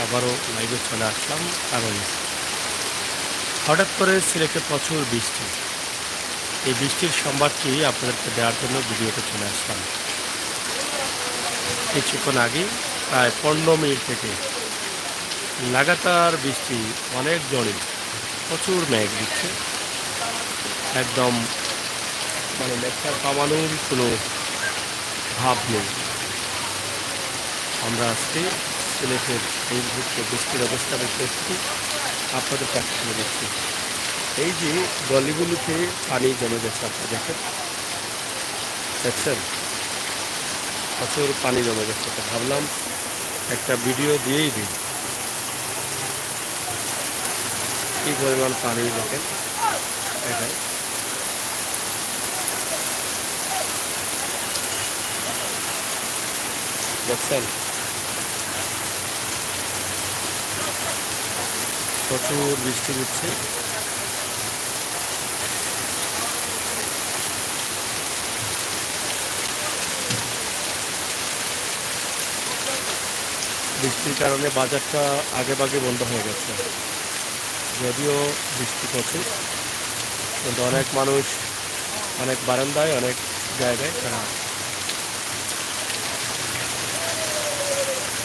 আবারও লাইভে চলে আসলাম। কারণ হঠাৎ করে সিলেটে প্রচুর বৃষ্টি। এই বৃষ্টির সংবাদটি আপনাদেরকে দেওয়ার জন্য ভিডিওতে চলে আসলাম। কিছুক্ষণ আগে প্রায় 15 মিনিট থেকে লাগাতার বৃষ্টি, অনেক জোরে প্রচুর মেঘ দিচ্ছে। একদম মেঘটা কমানোর কোনো ভাব নেই। আমরা আজকে সিলেটের এই মুহূর্তে বৃষ্টির অবস্থা দেখতে এসেছি, আপনাদের কাছে তুলে দিচ্ছি। এই যে গলিগুলিতে পানি জমে গেছে, আপনারা দেখছেন প্রচুর পানি জমে গেছে। তো ভাবলাম একটা ভিডিও দিয়েই দিই, কি পরিমাণ পানি দেখেন। এটাই দেখছেন, প্রচুর বৃষ্টি দিচ্ছে। বৃষ্টির কারণে বাজারটা আগে ভাগে বন্ধ হয়ে গেছে। যদিও বৃষ্টি প্রচুর, কিন্তু অনেক মানুষ অনেক বারান্দায়, অনেক জায়গায় তারা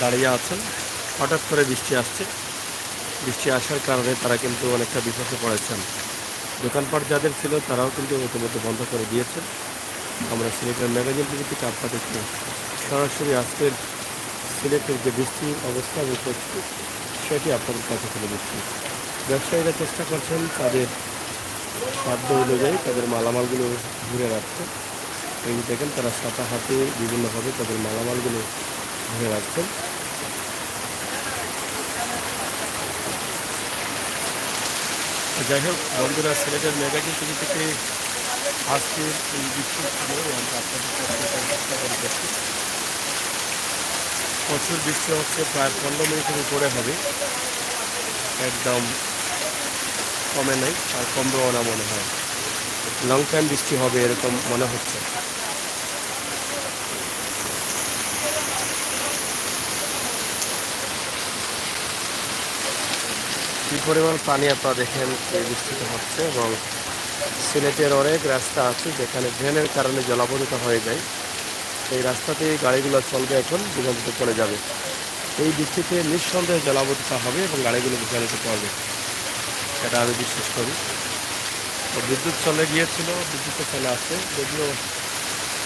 দাঁড়িয়ে আছেন। হঠাৎ করে বৃষ্টি আসছে, বৃষ্টি আসার কারণে তারা কিন্তু অনেকটা বিপদে পড়েছেন। দোকানপাট যাদের ছিল তারাও কিন্তু ইতিমধ্যে বন্ধ করে দিয়েছেন। আমরা সিলেটের ম্যাগাজিন টিভি থেকে আপনাদেরকে সরাসরি আজকের সিলেটের যে বৃষ্টির অবস্থা এবং পরিস্থিতি সেটি আপনাদের কাছে তুলে দিচ্ছি। ব্যবসায়ীরা চেষ্টা করছেন তাদের সাধ্য অনুযায়ী তাদের মালামালগুলো ঘুরে রাখতে। এই দেখেন তারা ছাতা হাতে বিভিন্নভাবে তাদের মালামালগুলো ঘুরে রাখছেন। যাই হোক বন্ধুরা, সিলেটের ম্যাগাজিন টিভি থেকে আজকে এই বৃষ্টির সময় আমরা আপনাদের চেষ্টা করতেছি। প্রচুর বৃষ্টি হচ্ছে, প্রায় 15 মিনিটের উপরে হবে, একদম কমে নাই, আর কমবেও না মনে হয়। লং টাইম বৃষ্টি হবে এরকম মনে হচ্ছে। কি পরিমাণ পানি আপনারা দেখেন এই বৃষ্টিতে হচ্ছে। এবং সিলেটের অনেক রাস্তা আছে যেখানে ড্রেনের কারণে জলাবদ্ধতা হয়ে যায়। এই রাস্তাতে গাড়িগুলো চলবে, এখন বিলম্বিত চলে যাবে। এই বৃষ্টিতে নিঃসন্দেহে জলাবদ্ধতা হবে এবং গাড়িগুলো বিচলিত করবে, এটা আমি বিশ্বাস করি। তো বিদ্যুৎ চলে গিয়েছিল, বিদ্যুৎও চলে আসছে, যদিও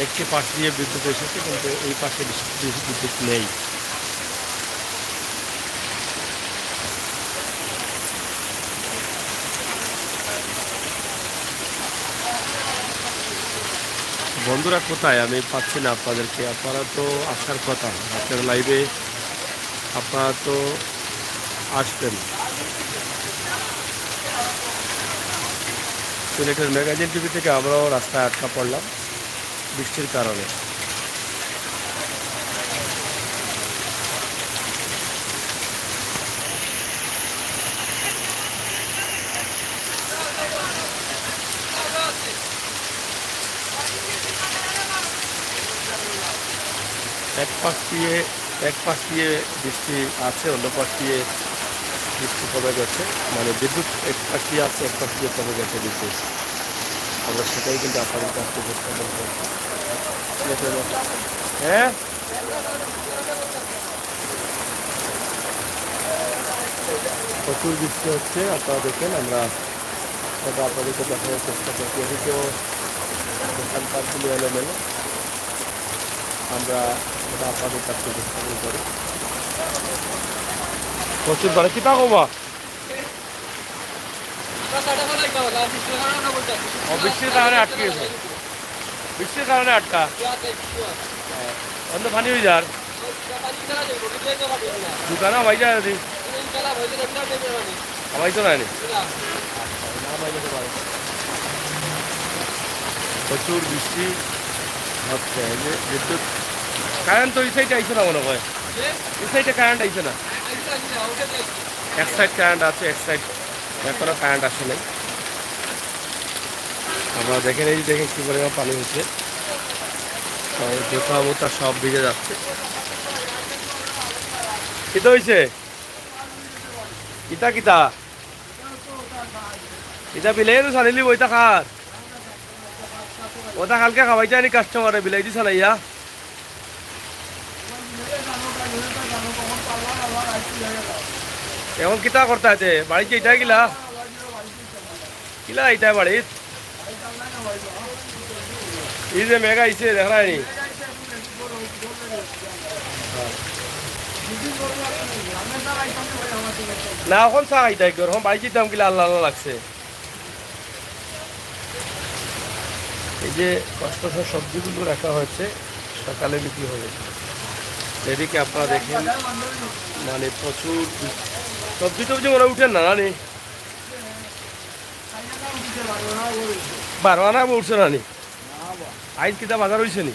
একটি পাশ দিয়ে বিদ্যুৎ এসেছে, কিন্তু এই পাশে বিদ্যুৎ নেই। বন্ধুরা কোথায় আমি পাচ্ছি না আপনাদেরকে। আপনারা তো আসার কথা, আপনার লাইভে আপনারা তো আসবেন। সিলেটের ম্যাগাজিন টিভি থেকে আমরাও রাস্তায় আটকা পড়লাম বৃষ্টির কারণে। এক পাশ দিয়ে বৃষ্টি আছে, অন্য পাশ দিয়ে বৃষ্টি কমে গেছে। বিদ্যুৎ এক পাশ দিয়ে আছে, এক পাশ দিয়ে কমে গেছে বিদ্যুৎ। আমরা সেটাই কিন্তু আপনাদের কাছ থেকে উপস্থাপন করছি। হ্যাঁ, প্রচুর বৃষ্টি হচ্ছে, আপনারা দেখেন। আমরা সেটা আপনাদেরকে দেখানোর চেষ্টা করছি। এদিকেও দোকানপাটগুলো এলোমেলো, আমরা সেটা আপনাদের কাছে উপস্থাপন করি। প্রচুর বাড়ি কি পাবো বা বৃষ্টির কারণে আটকে গেছে, বৃষ্টির কারণে আটকা অন্য পানি হয়ে যার দোকানে ভাই যায় যদি সবাই তো নাই প্রচুর বৃষ্টি হচ্ছে। এই যে বিদ্যুৎ, কারেন্ট তো এই সাইডে আইছে না মনে হয়, এই সাইডে কারেন্ট আইছে না। এক সাইড কারেন্ট আছে, এক সাইড এখনো কারেন্ট আসে নাই। আমরা দেখেন, এই দেখেন কি পরিমাণ পানি হচ্ছে, জুতা মুতা সব ভিজে যাচ্ছে। কি তো হয়েছে কিতা কিতা এটা বিলাই সানিলি বইতা খার ওটা কালকে খাওয়াইতে আনি কাস্টমারে বিলাই দি সানাইয়া এখন কিতা করতে আছে বাড়িতে এটা গিলা কিলা এটা বাড়িত এই যে মেঘা আইছে দেখা নি না এখন চা খাইতে এখন বাড়িতে দাম কিলা আল্লাহ আল্লাহ লাগছে এই যে কষ্ট সবজিগুলো রাখা হয়েছে সকালে বিক্রি হবে এদিকে আপনারা দেখেন মানে প্রচুর সবজি টবজি মনে উঠেন না নানি 12 আনা উঠছে নানি আইজ কিতা বাজার হয়েছে নি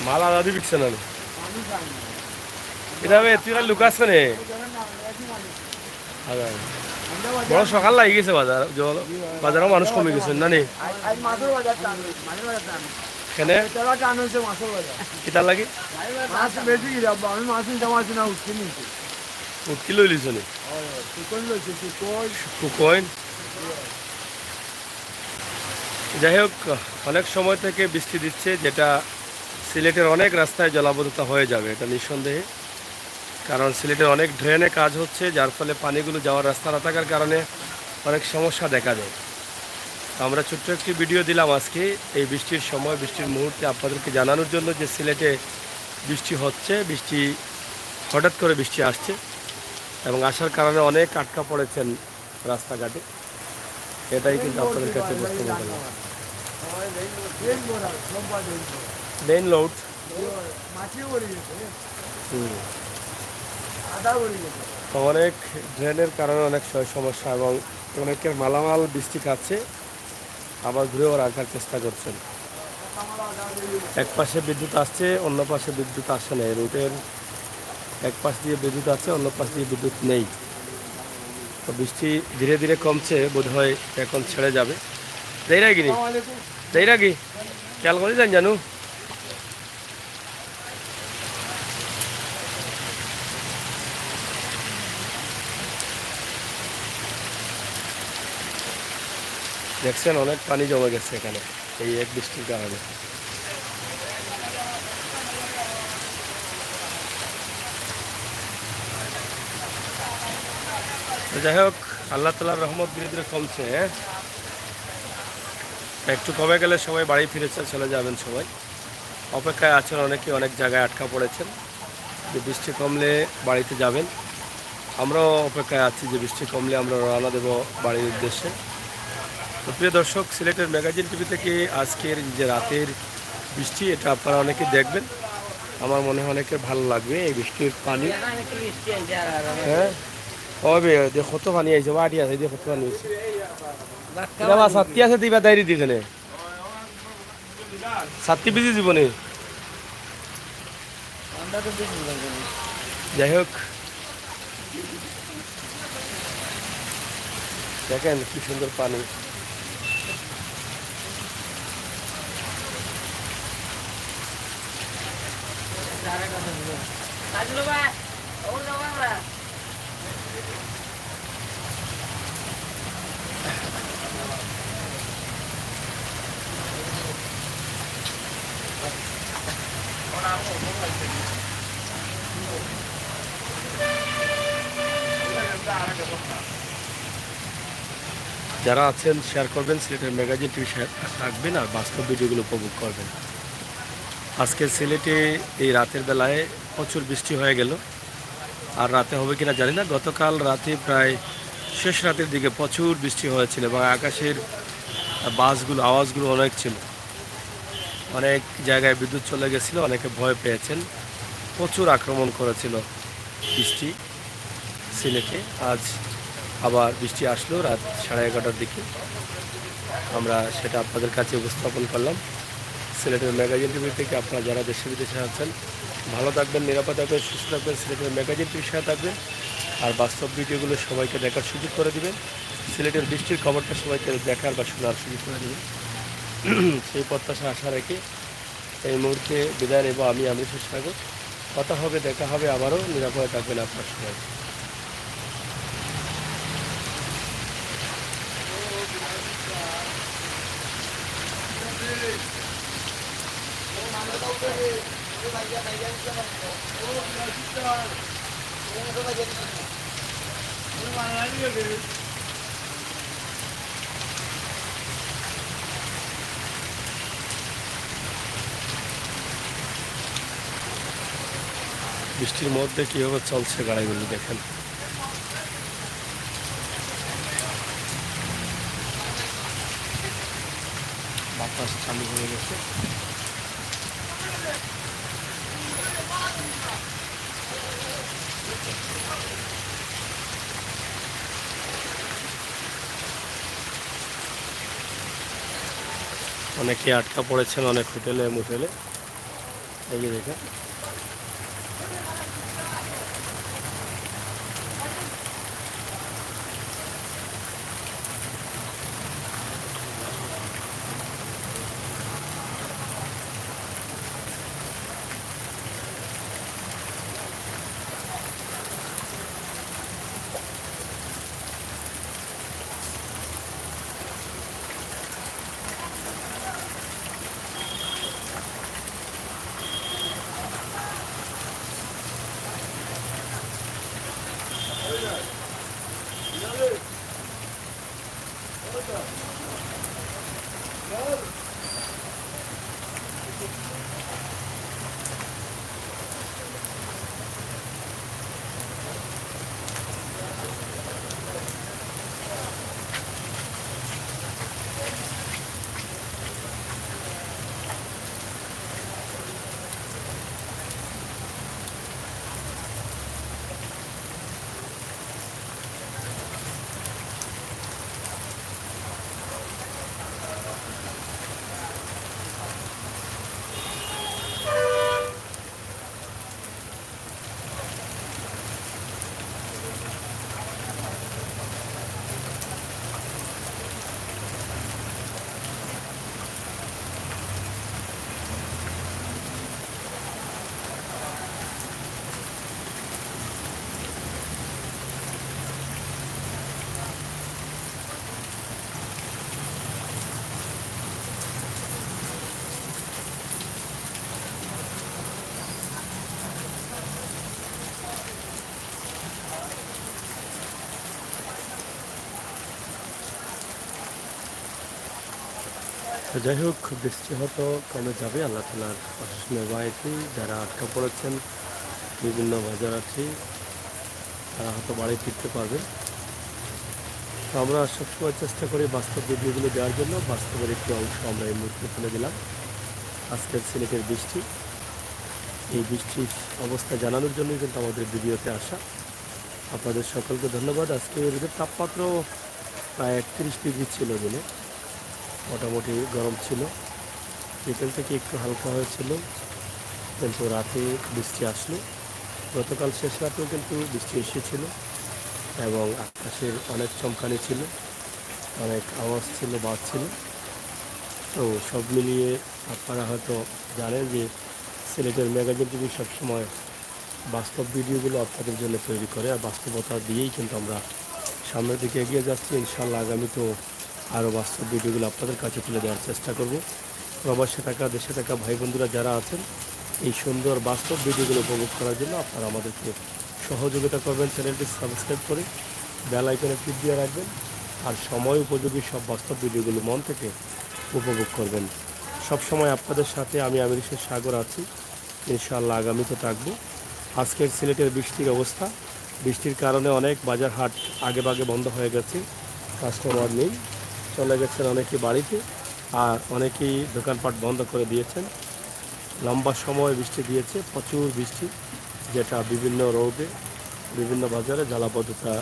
মাল আদা দিয়ে বিকছে নানি এটা তুই লুকাস নে বড় সকাল লাগি গেছে বাজার বাজারও মানুষ কমে গেছে নানি কেনে কিতার লাগি উটকি লই লিছ নি কুকইন যাই হোক অনেক সময় থেকে বৃষ্টি দিচ্ছে যেটা সিলেটের অনেক রাস্তায় জলাবদ্ধতা হয়ে যাবে এটা নিঃসন্দেহে কারণ সিলেটের অনেক ড্রেনে কাজ হচ্ছে যার ফলে পানিগুলো যাওয়ার রাস্তা না থাকার কারণে অনেক সমস্যা দেখা যায় আমরা ছোট্ট একটি ভিডিও দিলাম আজকে এই বৃষ্টির সময় বৃষ্টির মুহূর্তে আপনাদেরকে জানানোর জন্য যে সিলেটে বৃষ্টি হচ্ছে বৃষ্টি হঠাৎ করে বৃষ্টি আসছে এবং আসার কারণে অনেক আটকা পড়েছেন রাস্তাঘাটে এটাই কিন্তু আপনাদের কাছে বুঝতে পারলাম মেইন লোড অনেক ড্রেনের কারণে অনেক সমস্যা এবং অনেকের মালামাল বৃষ্টি খাচ্ছে আবার ঘুরেও রাখার চেষ্টা করছেন এক পাশে বিদ্যুৎ আসছে অন্য পাশে বিদ্যুৎ আসছে না রুটের এক পাশ দিয়ে বিদ্যুৎ আছে অন্য পাশ দিয়ে বিদ্যুৎ নেই তো বৃষ্টি ধীরে ধীরে কমছে বোধহয় এখন ছেড়ে যাবে দেই রাগি খেয়াল করে যান জানু দেখছেন অনেক পানি জমে গেছে এখানে এই এক বৃষ্টির কারণে যাই হোক আল্লাহ তাআলার রহমত ধীরে ধীরে কমছে একটু কমে গেলে সবাই বাড়ি ফিরেছে চলে যাবেন সবাই অপেক্ষায় আছেন অনেকে অনেক জায়গায় আটকা পড়েছেন যে বৃষ্টি কমলে বাড়িতে যাবেন আমরাও অপেক্ষায় আছি যে বৃষ্টি কমলে আমরা রওনা দেব বাড়ির উদ্দেশ্যে তো প্রিয় দর্শক সিলেটের ম্যাগাজিন টিভি থেকে আজকের যে রাতের বৃষ্টি এটা আপনারা অনেকে দেখবেন আমার মনে হয় অনেকের ভালো লাগবে এই বৃষ্টির পানি হ্যাঁ হবে যে কত পানি আইছে বাড়ি আছে যে কত পানি হয়েছে ছাত্রী আছে দিবা দায়রি দিখানে ছাত্রী বেশি জীবনে যাই হোক দেখেন কি সুন্দর পানি যারা আছেন শেয়ার করবেন সিলেটের ম্যাগাজিন টিভি থাকবেন আর বাস্তব ভিডিওগুলো উপভোগ করবেন আজকে সিলেটে এই রাতের বেলায় প্রচুর বৃষ্টি হয়ে গেল আর রাতে হবে কিনা জানি না গতকাল রাতে প্রায় শেষ রাতের দিকে প্রচুর বৃষ্টি হয়েছিল এবং আকাশের বাসগুলো আওয়াজগুলো অনেক ছিল অনেক জায়গায় বিদ্যুৎ চলে গেছিলো অনেকে ভয় পেয়েছেন প্রচুর আক্রমণ করেছিল বৃষ্টি সিলেটে আজ আবার বৃষ্টি আসলো রাত 11:30টার দিকে আমরা সেটা আপনাদের কাছে উপস্থাপন করলাম সিলেটের ম্যাগাজিন টিভি থেকে আপনারা যারা দেশে বিদেশে আছেন ভালো থাকবেন নিরাপদ থাকবেন সুস্থ থাকবেন সিলেটের ম্যাগাজিন টিভির সাথে থাকবেন আর বাস্তব ভিডিওগুলো সবাইকে দেখার সুযোগ করে দিবেন সিলেটের বৃষ্টির খবরটা সবাইকে দেখার বা শোনার সুযোগ করে দেবেন সেই প্রত্যাশা আশা রেখে এই মুহূর্তে বিদায় নেব আমি আমৃত সাগর কথা হবে, দেখা হবে আবারও। নিরাপদে থাকবেন আপনার সবাই। বৃষ্টির মধ্যে কীভাবে চলছে গাড়িগুলি দেখেন। বাতাস চালু হয়ে গেছে। অনেকে আটকা পড়েছেন অনেক হোটেলে মোটেলে। এই যে দেখেন, যাই হোক, বৃষ্টি হয়তো কমে যাবে আল্লাহ তাআলার অশেষ মেহেরবানিতে। যারা আটকা পড়েছেন বিভিন্ন বাজার আছে, তারা হয়তো বাড়ি ফিরতে পারবে। তো আমরা সবসময় চেষ্টা করি বাস্তব ভিডিওগুলো দেওয়ার জন্য। বাস্তবের একটি অংশ আমরা এই মুহূর্তে তুলে দিলাম। আজকের সিলেটের বৃষ্টি, এই বৃষ্টির অবস্থা জানানোর জন্যই কিন্তু আমাদের ভিডিওতে আসা। আপনাদের সকলকে ধন্যবাদ। আজকে এদের তাপমাত্রাও প্রায় 31 ডিগ্রি ছিল দিনে, মোটামুটি গরম ছিল। বিকেল থেকে একটু হালকা হয়েছিল, কিন্তু রাতে বৃষ্টি আসলো। গতকাল শেষ রাতেও কিন্তু বৃষ্টি এসেছিল এবং আকাশের অনেক চমকানি ছিল, অনেক আওয়াজ ছিল, বাজ ছিল। তো সব মিলিয়ে আপনারা হয়তো জানেন যে সিলেটের ম্যাগাজিন টিভি সবসময় বাস্তব ভিডিওগুলো আপনাদের জন্য তৈরি করে, আর বাস্তবতা দিয়েই কিন্তু আমরা সামনের দিকে এগিয়ে যাচ্ছি। ইনশাআল্লাহ আগামীতেও আরও বাস্তব ভিডিওগুলো আপনাদের কাছে তুলে দেওয়ার চেষ্টা করব। প্রবাসে থাকা, দেশে থাকা ভাই বন্ধুরা যারা আছেন, এই সুন্দর বাস্তব ভিডিওগুলো উপভোগ করার জন্য আপনারা আমাদেরকে সহযোগিতা করবেন। চ্যানেলটি সাবস্ক্রাইব করে বেল আইকনে ক্লিক দিয়ে রাখবেন, আর সময় উপযোগী সব বাস্তব ভিডিওগুলো মন থেকে উপভোগ করবেন। সবসময় আপনাদের সাথে আমি আমির সাগর আছি, ইনশাআল্লাহ আগামীতে থাকবো। আজকের সিলেটের বৃষ্টির অবস্থা, বৃষ্টির কারণে অনেক বাজার হাট আগে ভাগে বন্ধ হয়ে গেছে, কাস্টমার নেই, চলে গেছেন অনেকে বাড়িতে, আর অনেকেই দোকানপাট বন্ধ করে দিয়েছেন। লম্বা সময় বৃষ্টি দিয়েছে, প্রচুর বৃষ্টি, যেটা বিভিন্ন রোডে, বিভিন্ন বাজারে জলাবদ্ধতা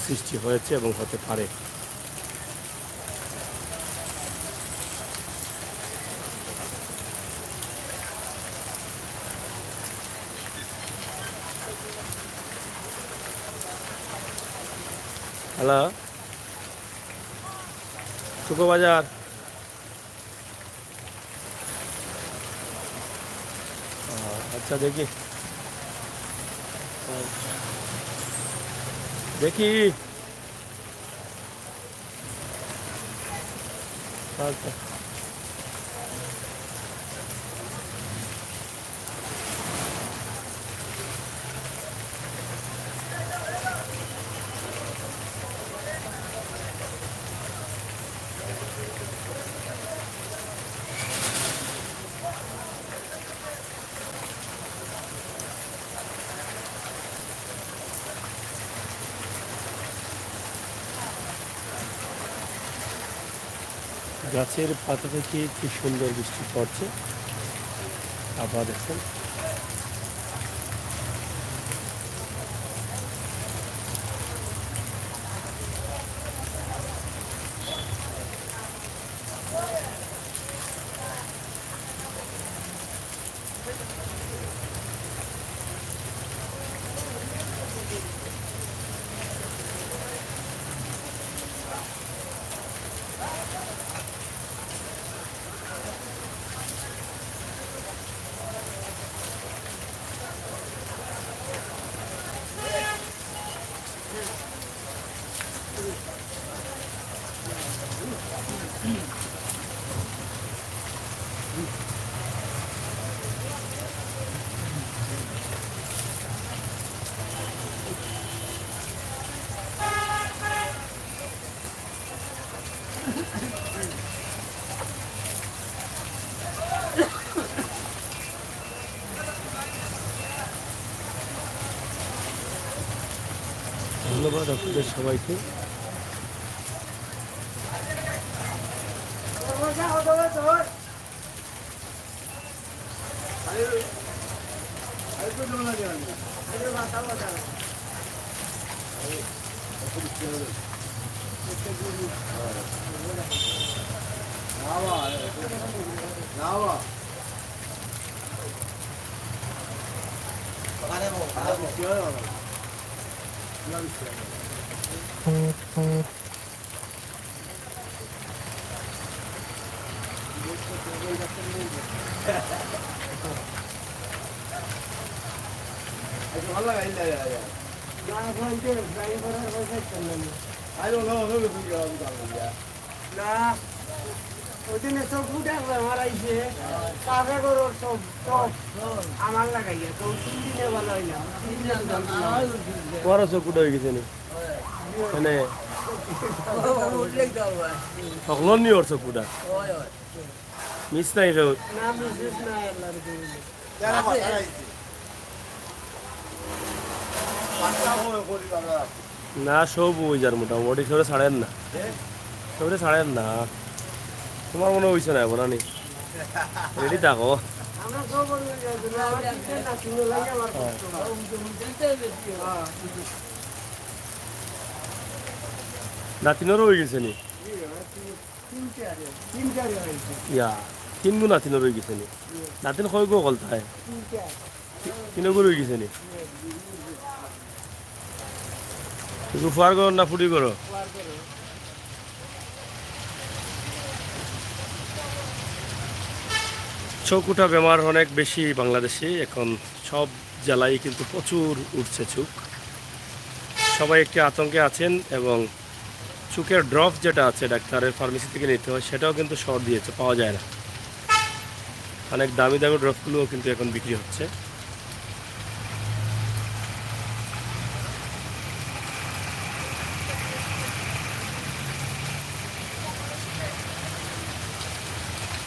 সৃষ্টি হয়েছে এবং হতে পারে। হ্যালো, শুকোবাজার। আচ্ছা দেখি। দেখি আচ্ছা গাছের পাতা থেকে কি সুন্দর বৃষ্টি পড়ছে আবার দেখছেন ধন্যবাদ আপনাদের সবাইকে ওইদিনে সব ফুটে মারাইছে কাকে করো সব সব আমার লাগাইয়া তো 3 দিনে ভালো হইলাম 3 দিন বড় চকুট হয়ে গেছে নি মানে সকল নি ওর চকুটা মিস নাই রে না মিসেস না আল্লাহর না সব ওই যার মোটামুটি সরে ছাড়েন না সরে ছাড়েন না তোমার মনে হইছে না বলা নি রেডি থাকো আমরা সব বলে যাই না আমার কিছু না কিনো লাগে আমার নাতিনেরও হয়ে গেছে নি ইয়া তিন গো নাতিনের হয়ে গেছে নি নাতিন কয় গো কলতায় তিনও গো হয়ে গেছে নি তুমি ফুয়ার করো না ফুটি করো চকুটা বেমার অনেক বেশি বাংলাদেশে এখন সব জেলায় কিন্তু প্রচুর উঠছে চুক সবাই একটি আতঙ্কে আছেন এবং চুকের ড্রপ যেটা আছে ডাক্তারের ফার্মেসি থেকে নিতে হয় সেটাও কিন্তু শর্ট দিয়েছে পাওয়া যায় না অনেক দামি দামি ড্রপগুলোও কিন্তু এখন বিক্রি হচ্ছে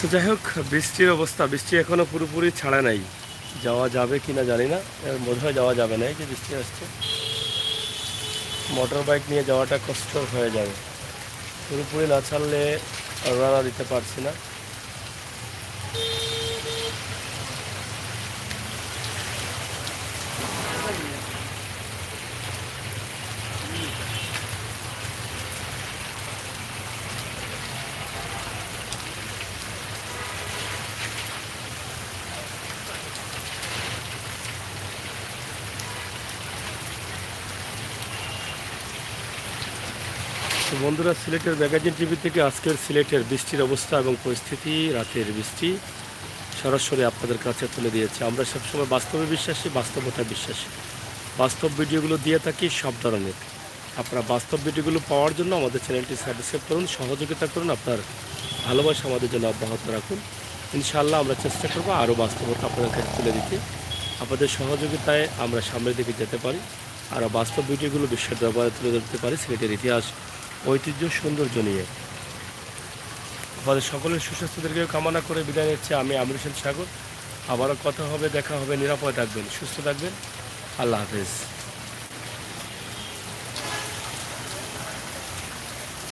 তো যাই হোক বৃষ্টির অবস্থা বৃষ্টি এখনও পুরোপুরি ছাড়া নাই যাওয়া যাবে কি না জানি না বোধ হয় যাওয়া যাবে না এই যে বৃষ্টি আসছে মোটর বাইক নিয়ে যাওয়াটা কষ্ট হয়ে যাবে পুরোপুরি না ছাড়লে রওনা দিতে পারছি না তো বন্ধুরা সিলেটের ম্যাগাজিন টিভি থেকে আজকের সিলেটের বৃষ্টির অবস্থা এবং পরিস্থিতি রাতের বৃষ্টি সরাসরি আপনাদের কাছে তুলে দিয়েছে আমরা সবসময় বাস্তবে বিশ্বাসী বাস্তবতায় বিশ্বাসী বাস্তব ভিডিওগুলো দিয়ে থাকি সব ধরনের। আপনারা বাস্তব ভিডিওগুলো পাওয়ার জন্য আমাদের চ্যানেলটি সাবস্ক্রাইব করুন, সহযোগিতা করুন, আপনার ভালোবাসা আমাদের জন্য অব্যাহত রাখুন। ইনশাআল্লাহ আমরা চেষ্টা করব আরও বাস্তবতা আপনাদের কাছে তুলে দিতে। আপনাদের সহযোগিতায় আমরা সামনের দিকে যেতে পারি, আরও বাস্তব ভিডিওগুলো বিশ্বের দরবারে তুলে ধরতে পারি সিলেটের ইতিহাস, ঐতিহ্য, সৌন্দর্য নিয়ে। আমাদের সকলের সুস্বাস্থ্যদেরকেও কামনা করে বিদায় নিচ্ছি আমি আমির হোসেন সাগর। আবারও কথা হবে, দেখা হবে। নিরাপদ থাকবেন, সুস্থ থাকবেন। আল্লাহ হাফেজ।